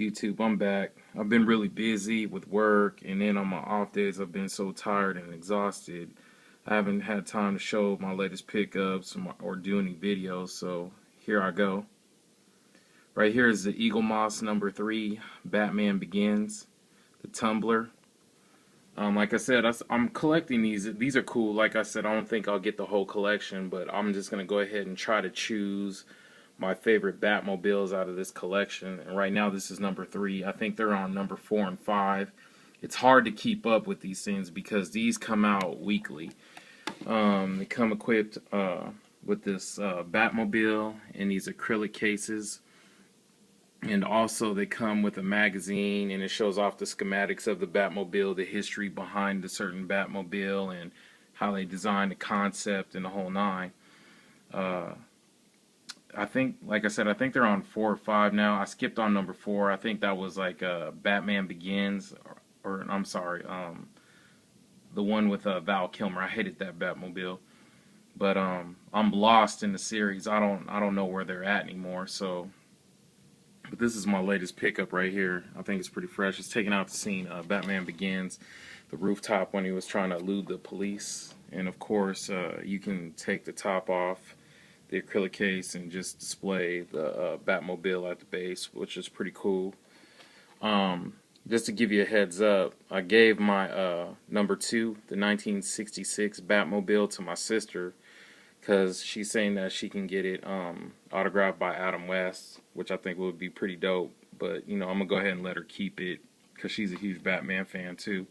YouTube, I'm back. I've been really busy with work, and then on my off days, I've been so tired and exhausted. I haven't had time to show my latest pickups or do any videos, so here I go. Right here is the Eagle Moss number 3, Batman Begins, the tumbler. Like I said, I'm collecting these. These are cool. Like I said, I don't think I'll get the whole collection, but I'm just going to go ahead and try to choose my favorite Batmobiles out of this collection. And right now this is number 3. I think they're on number 4 and 5. It's hard to keep up with these things because these come out weekly. They come equipped with this Batmobile in these acrylic cases. And also they come with a magazine, and it shows off the schematics of the Batmobile, the history behind the certain Batmobile, and how they designed the concept and the whole nine. I think, like I said, I think they're on 4 or 5 now. I skipped on number 4. I think that was like Batman Begins, or I'm sorry, the one with Val Kilmer. I hated that Batmobile, but I'm lost in the series. I don't know where they're at anymore. So, but this is my latest pickup right here. I think it's pretty fresh. It's taking out the scene. Batman Begins, the rooftop when he was trying to elude the police, and of course, you can take the top off the acrylic case and just display the Batmobile at the base, which is pretty cool. Just to give you a heads up, I gave my number 2, the 1966 Batmobile, to my sister because she's saying that she can get it autographed by Adam West, which I think would be pretty dope. But you know, I'm gonna go ahead and let her keep it because she's a huge Batman fan too.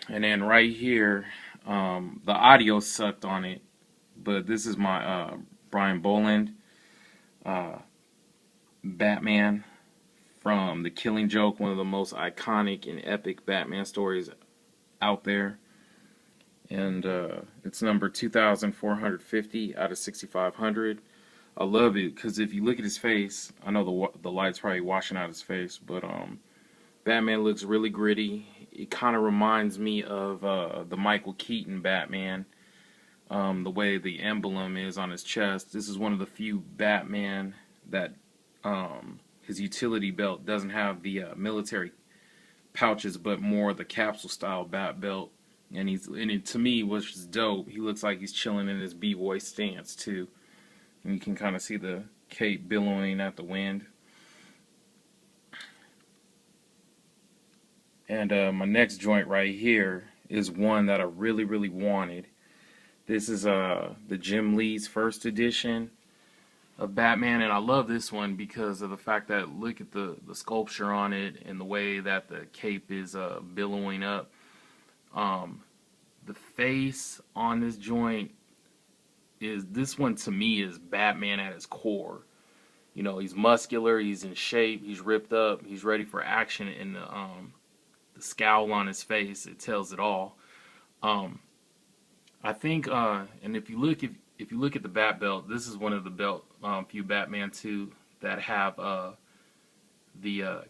And then right here, the audio sucked on it, but this is my Brian Boland Batman from The Killing Joke, one of the most iconic and epic Batman stories out there. And it's number 2450 out of 6500. I love it because if you look at his face, I know the light's probably washing out his face, but Batman looks really gritty. It kind of reminds me of the Michael Keaton Batman, the way the emblem is on his chest. This is one of the few Batman that his utility belt doesn't have the military pouches, but more the capsule style bat belt. And it, to me, was just dope. He looks like he's chilling in his b-boy stance too, and you can kind of see the cape billowing at the wind. And my next joint right here is one that I really wanted. This is the Jim Lee's first edition of Batman, and I love this one because of the fact that, look at the sculpture on it and the way that the cape is billowing up. The face on this joint this one to me is Batman at his core. You know, he's muscular, he's in shape, he's ripped up, he's ready for action, and the scowl on his face, it tells it all. I think, and if you look at the Bat belt, this is one of the few Batman 2 that have the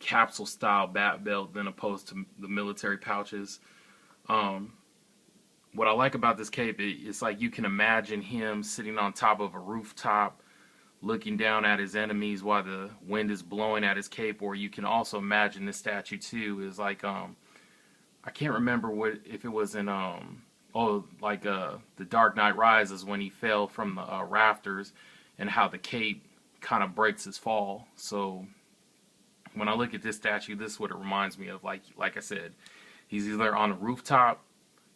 capsule style Bat belt than opposed to the military pouches. What I like about this cape, it's like you can imagine him sitting on top of a rooftop looking down at his enemies while the wind is blowing at his cape. Or you can also imagine this statue too is like I can't remember if it was in the Dark Knight Rises when he fell from the rafters, and how the cape kind of breaks his fall. So when I look at this statue, this is what it reminds me of. Like I said, he's either on a rooftop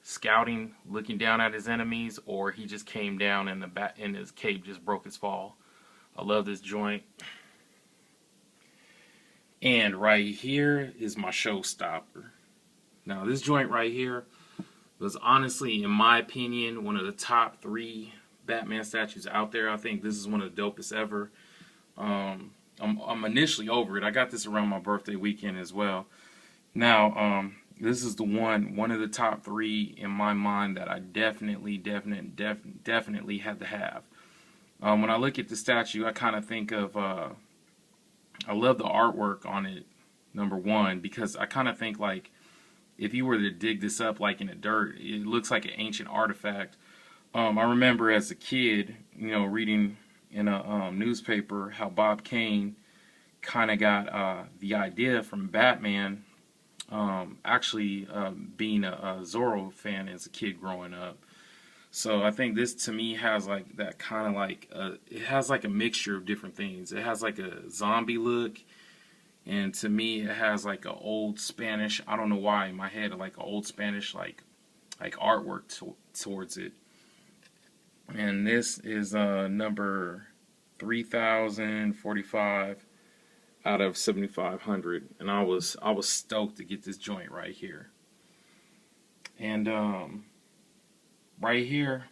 scouting, looking down at his enemies, or he just came down and his cape just broke his fall. I love this joint. And right here is my Showstopper. Now this joint right here was honestly, in my opinion, one of the top 3 Batman statues out there. I think this is one of the dopest ever. I'm initially over it. I got this around my birthday weekend as well. Now, this is the one of the top 3 in my mind that I definitely had to have. When I look at the statue, I kind of think of, I love the artwork on it, number 1, because I kind of think like, if you were to dig this up like in the dirt, it looks like an ancient artifact. I remember as a kid, you know, reading in a newspaper how Bob Kane kind of got the idea from Batman. Actually, being a Zorro fan as a kid growing up. So I think this to me has like that kind of like it has like a mixture of different things. It has like a zombie look, and to me it has like a old Spanish. I don't know why in my head like a old Spanish like artwork towards it. And this is number 3045 out of 7500, and I was stoked to get this joint right here. And right here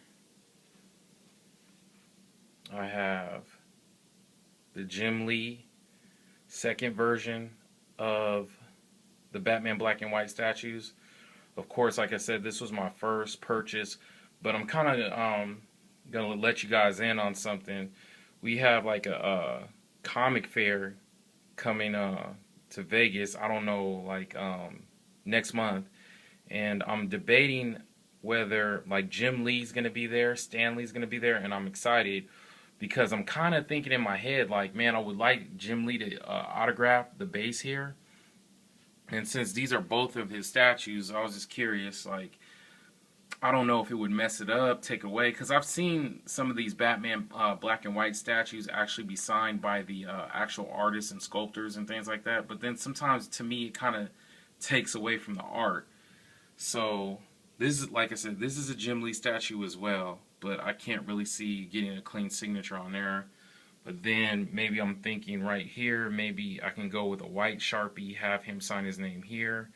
I have the Jim Lee second version of the Batman black and white statues. Of course, like I said, this was my first purchase, but I'm kind of gonna let you guys in on something. We have like a comic fair coming to Vegas. I don't know, like next month, and I'm debating whether like Jim Lee's gonna be there, Stan Lee's gonna be there, and I'm excited because I'm kind of thinking in my head like, man, I would like Jim Lee to autograph the base here. And since these are both of his statues, I was just curious, like, I don't know if it would mess it up, take away, because I've seen some of these Batman black and white statues actually be signed by the actual artists and sculptors and things like that. But then sometimes, to me, it kind of takes away from the art. So this is, like I said, this is a Jim Lee statue as well, but I can't really see getting a clean signature on there. But then maybe I'm thinking right here, maybe I can go with a white Sharpie, have him sign his name here,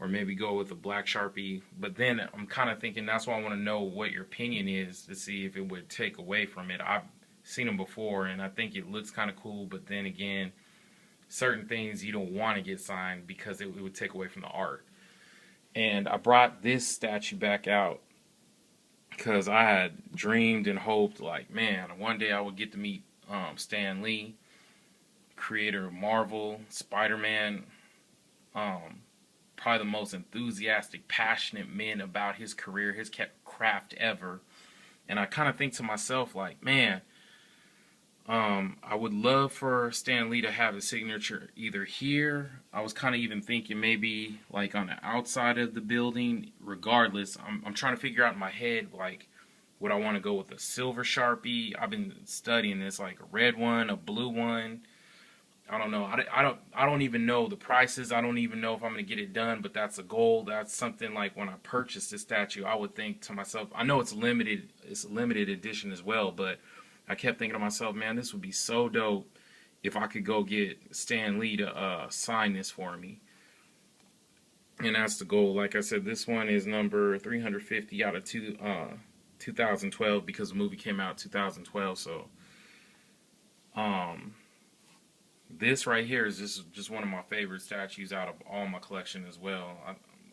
or maybe go with a black Sharpie. But then I'm kind of thinking that's why I want to know what your opinion is to see if it would take away from it. I've seen them before and I think it looks kind of cool, but then again, certain things you don't want to get signed because it would take away from the art. And I brought this statue back out because I had dreamed and hoped, like, man, one day I would get to meet Stan Lee, creator of Marvel, Spider-Man, probably the most enthusiastic, passionate man about his career, his craft ever. And I kind of think to myself, like, man, I would love for Stan Lee to have a signature either here. I was kind of even thinking maybe like on the outside of the building. Regardless, I'm trying to figure out in my head, like, would I want to go with a silver Sharpie? I've been studying this, like a red one, a blue one. I don't know. I don't even know the prices. I don't even know if I'm going to get it done, but that's a goal. That's something like when I purchased this statue, I would think to myself, I know it's limited, it's a limited edition as well, but I kept thinking to myself, man, this would be so dope if I could go get Stan Lee to sign this for me. And that's the goal. Like I said, this one is number 350 out of 2012 because the movie came out 2012. So this right here is just one of my favorite statues out of all my collection as well.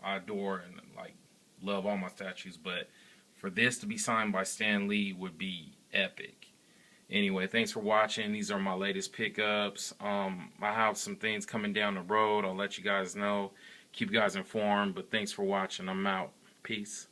I adore and like love all my statues, but for this to be signed by Stan Lee would be epic. Anyway, thanks for watching. These are my latest pickups. I have some things coming down the road. I'll let you guys know. Keep you guys informed, but thanks for watching. I'm out. Peace.